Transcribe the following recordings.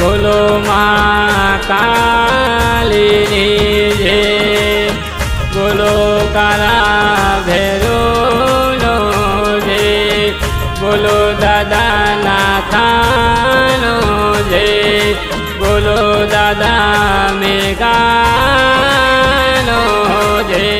बोलो महाकाली जय, बोलो काला भैरवनो जय, बोलो दादा नाथानो जय, बोलो दादा मेघानो जय।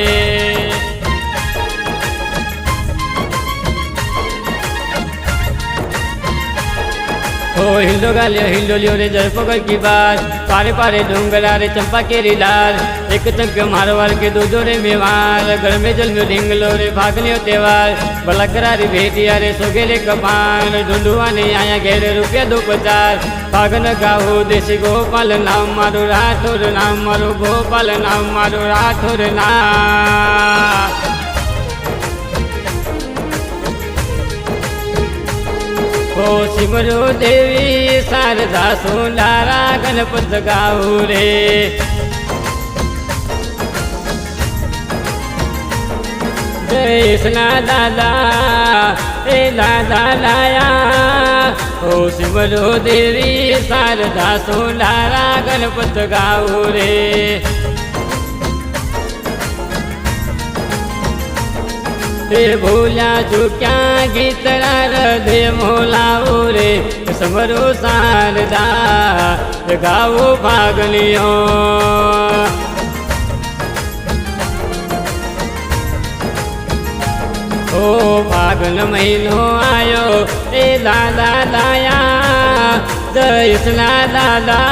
ओ हिंदो गालियो हिंडोलियो रे जय पकड़ की बात, पारे पारे डूंगरा रे चंपा के रिलाल, एक चंक मारवाल के दो जोरे मेवाल, घर में जल में ढिंगलो रे भागलियो त्योहार, बलकरा रे भेटिया रे सोगेले कपान, ढूंढुआ ने आया घेरे रुपया 250, भागन गाहो देसी गोपाल नाम मारो राठौर नाम मारो गोपाल नाम मारो राठौर नाम। ओ सिमरो देवी शारदा सोनारा गणपत गाऊ रे, कृष्णा दादा ए दादा लाया। ओ सिमरो देवी शारदा सोनारा गणपत गाऊ रे, भूला चुक्या गीतरा हृदय मोलाओ रे, समरो शारदा गाओ भागलियो। ओ फागुन महीनो आयो ए दादा लाया, कृष्णा दादा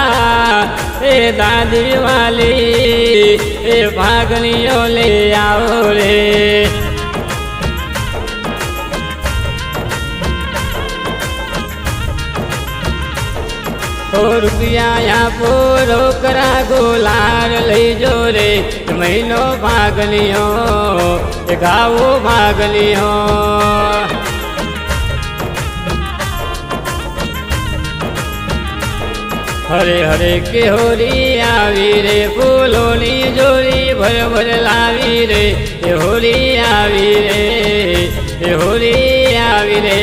ए दादी वाली ए भागलियो ले आओ रे। ओ रुपया यहाँ पोरो करा गोलार लई जो रे, महीनो भागलियो गाओ भागलियो। हरे हरे के होरी आवी रे, फूलोनी जोरी भर भर लावी रे, होरी आवी रे, होरी आवी रे।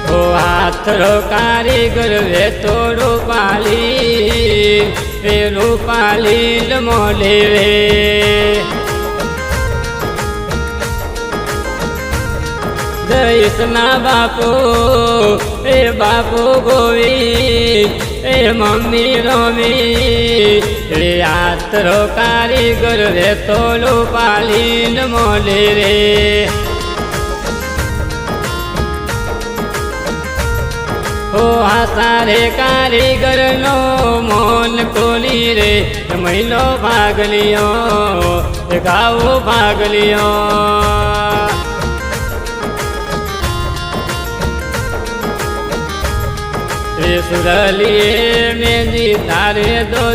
ओ हाथरो कारीगर वे तो रूपाली वे रूपाली मोले वे, कृष्णा बापू ए बापू गोवी ए मम्मी रोमी रे, हाथरो कारीगर वे तो रूपाली मोले रे। ओ आसारे कारीगर नो मोन कोली रे, महीनो भागलियो गाओ भागलियो। सुरलिए मेहंदी तारे दो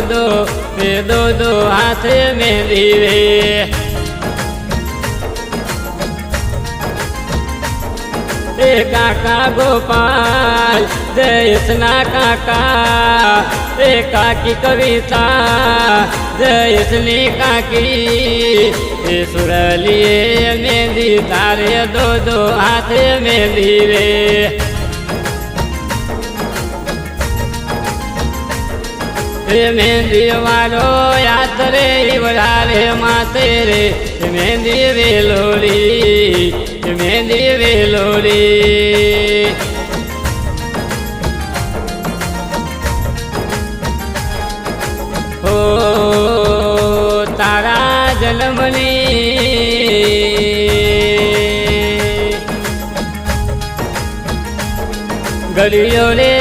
दो हाथ मेहंदी रे, ए काका गोपाल कृष्णा काका ए काकी कविता जयसनी काकी, ए सुरलिए मेहंदी तारे दो हाथ मेहंदी रे। मेहंदी वालो याद रे इवरा रे माते रे, मेहंदी वेलोरी मेहंदी वेलोरी। ओ तारा जन्मनी गलियो रे,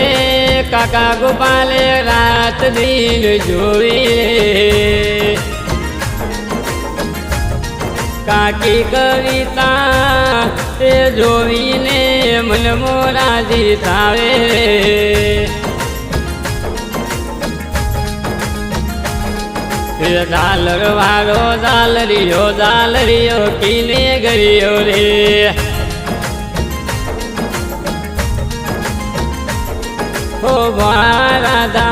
काका गोपाल रात दिन जोई रे, काकी कविता ए जोईने मन मोरा जी थावे रे, झालर वारो झालरियो कीने गरियो रे। ओ राधा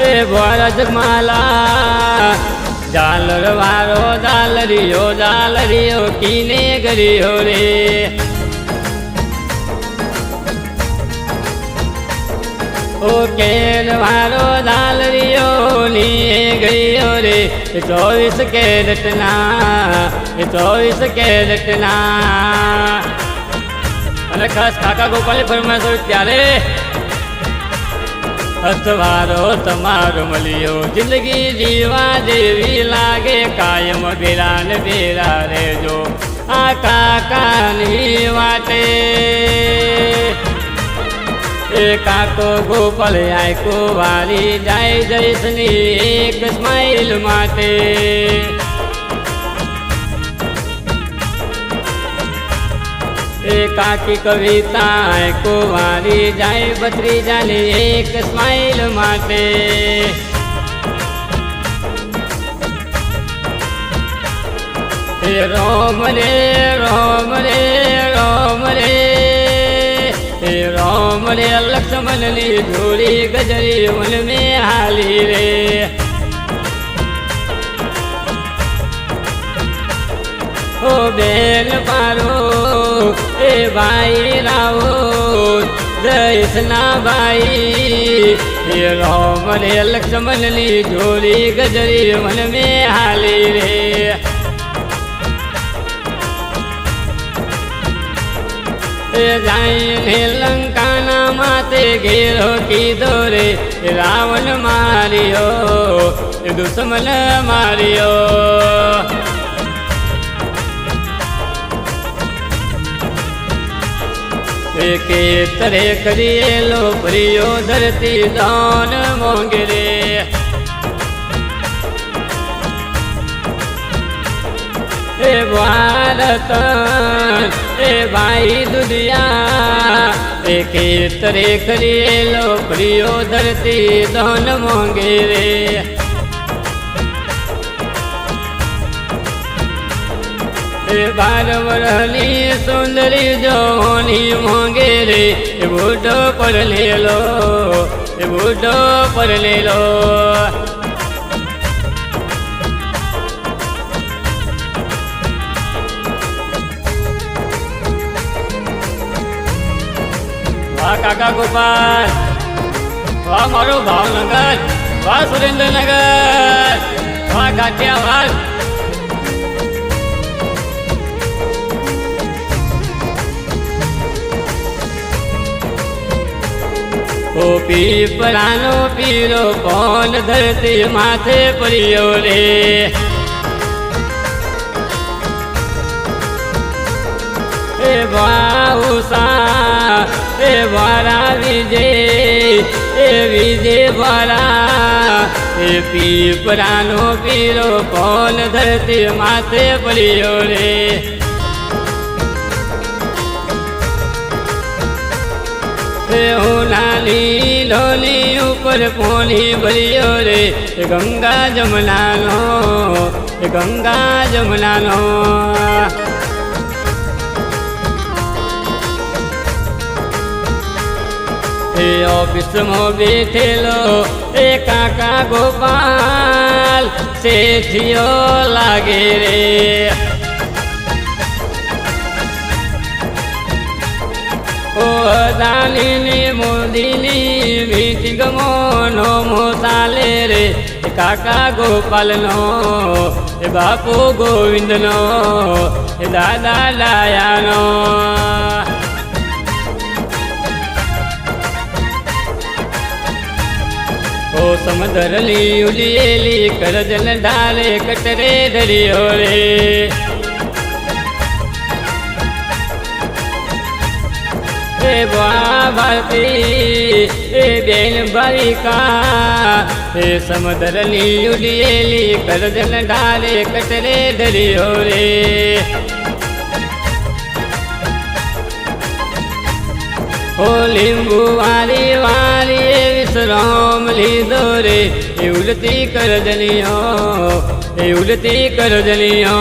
ए भरत माला झालर वारो झालरियो कीने गरियो रे। ओ केन वारो झालरियो लिए गयो रे। 24 कैरेट ना 24 कैरेट ना। અને ખાસ કાકા ગોપાલની ફરમાઈશ હોય ત્યારે અથવારો તમારો મળ્યો જિંદગી જીવા જેવી લાગે કાયમ ભેરા ને ભેરા રહેજો આ કાકાની વાટે। એ કાકો ગોપાલ આયકો વારી જાય જઈશની એક સ્માઈલ માટે। ए काकी कविता को वारी जाए बतरी जाने एक स्माइल माटे। रोम रे रोम रे रोम रे रोम रे लक्ष्मण ली जोड़ी गजरी मन में हाली रे। ओ बेन पारो ए भाई राओ जैसना भाई। ये राम रे लक्ष्मण ली जोड़ी गजरी मन में हाली रे। जाइने लंका ना माते घेरो की दोरे रावण मारियो दुश्मन मारियो। के तरह करिए लो प्रियो धरती दान मोंगरे। ए भारत ए भाई दुनिया के तरह करिए लो प्रियो धरती दान मोंगरे। बारवरनी सुंदरी जोनी मोंगे रे। बूढ़ो पर ले लो बूढ़ो पर ले लो। वाह काका गोपाल वाह मारो भावनगर वाह सुरेंद्रनगर वाह काठियावाड़। ओ पीपरानो पीरो कौन धरती माथे परियो रे। ए बाऊसा ए बारा विजय बारा ए पीपरानो पीरो कौन धरती माथे परियो रे। नानी ढोली ऊपर पोनी भरियो रे। गंगा जमुना नो गंगा जमुना नो। ऑफिस में बैठे लो ए काका गोपाल सेठियो लागे रे। ओ दानी मोदीनी मीटिंग मोनो मोसाले रे। काका गोपाल नो बापू गोविंद नो दादा लाया नो। ओ समदरली उलियली करजन डाले कटरे धरियो रे। भारती ए बेन बालिका ए समदरली उलियली करजन डाले कटरे धरियो रे। ओ लींबू वाली वाली विश्राम लीधो रे। उलती कर जलियो उलती कर जलियो।